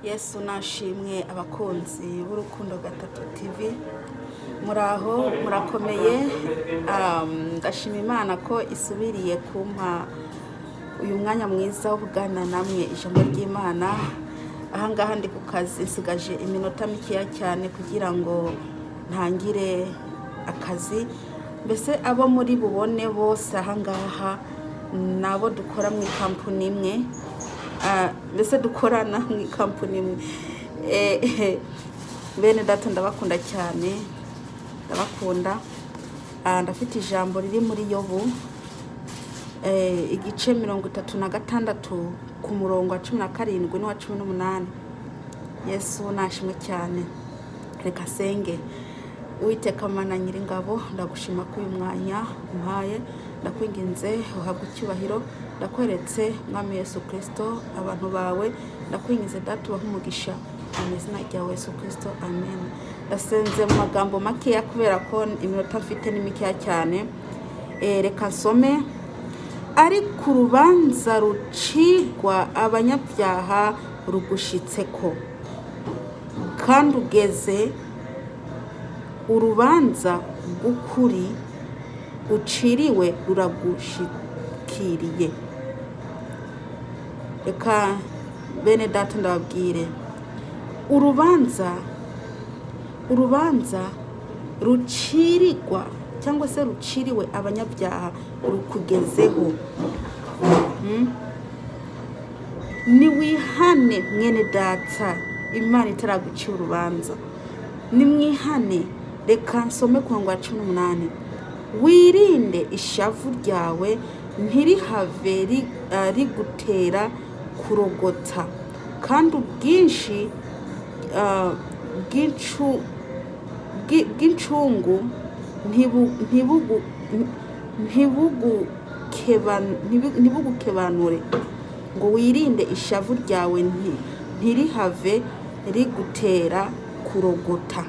Yesu nashimwe abakunzi b'urukundo gatatu TV muraho murakomeye. Ndashima Imana ko isubiriye kumpa uyu mwanya mwiza wo kuganira namwe ijambo ry'Imana. Ahangaha ndi ku kazi nsigaje iminota mikeya cyane kugira ngo ntangire akazi. Mbese abo muri bubone bose ahangaha nabo dukora mu kampuni imwe, mbese dukorana mu kampuni imwe. Bene data ndabakunda cyane, ndabakunda. Ndafite ijambo riri muri Yobu igice 36 ku murongo wa 17 n'uwa 18. Yesu nashimwe cyane. Reka senge. Uwiteka Mana Nyiringabo, ndagushima ko uyu mwanya umpaye, ndakwinginze uhabwe icyubahiro, ndakweretse Mwami Yesu Kristo abantu bawe, ndakwinginze data ubahe umugisha mu izina rya Yesu Kristo, amen. Ndasenze mu magambo makeya kubera ko iminota mfite ni mikeya cyane. Reka nsome. Ari ku rubanza rucigwa abanyabyaha rugushitseko, kandi ugeze urubanza rw'ukuri uciriwe ruragushikiriye. Reka bene data ndababwire, urubanza rucirigwa cyangwa se ruciriwe abanyabyaha rukugezeho. Ni wihane mwene data, Imana itaragucira urubanza. Ni mwihane. Reka nsome ku murongo wa 18. Wirinde ishavu ryawe ntirihave rigutera kurogota, kandi ubwinshi bw'incungu ntibugukebanure. Ngo wirinde ishavu ryawe ntirihave rigutera kurogota.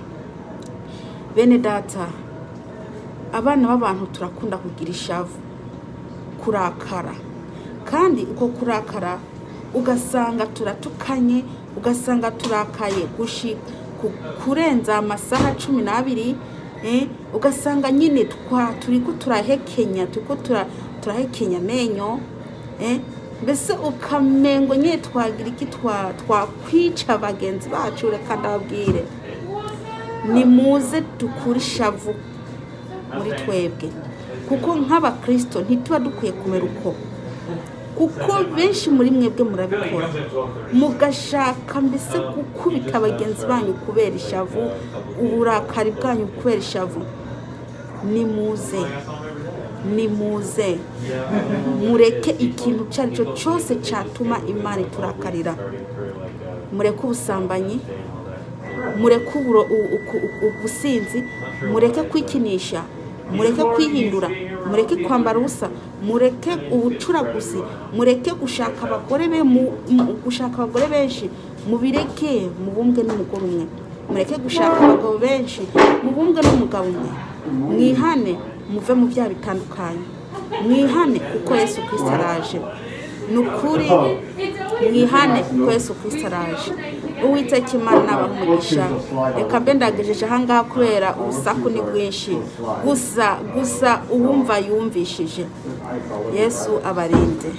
Bene data, abana b'abantu turakunda kugira ishavu, kurakara, kandi uko kurakara ugasanga turatukanye, ugasanga turakaye kurenza amasaha 12. Ugasanga nyine turiko turahekenya menyo, mbese ukamengo nyine twagira iki twakwica bagenzi bacu. Reka ndababwire, ni muze dukura ishavu muri twebwe, kuko nk'abakristo ntituba dukwiye kumera uko, kuko benshi muri mwebwe murabikora, mugashaka mbese gukubita bagenzi banyu kubera ishavu, uburakari bwanyu kubera ishavu. Ni muze mureke ikintu cyaricyo cyose cyatuma Imana iturakarira. Mureke ubusambanyi, mureke ubusinzi, mureke kwikinisha, mureke kwihindura, mureke kwambara ubusa, mureke ubucuraguzi, mureke gushaka abagore benshi, mubireke mubumbwe n'umugore umwe. Mureke gushaka abagabo benshi, mubumbwe n'umugabo umwe. Mwihane muve mu byaha bitandukanye. Mwihane kuko Yesu Kristo araje. Nukuri mwihane kuko Yesu Kristo araje. Uwiteka Imana nabaha umugisha. Reka mbe ndagejeje ahangaha kubera ubusaku ni bwinshi, gusa uwumva yumvishije. Yesu abarinde.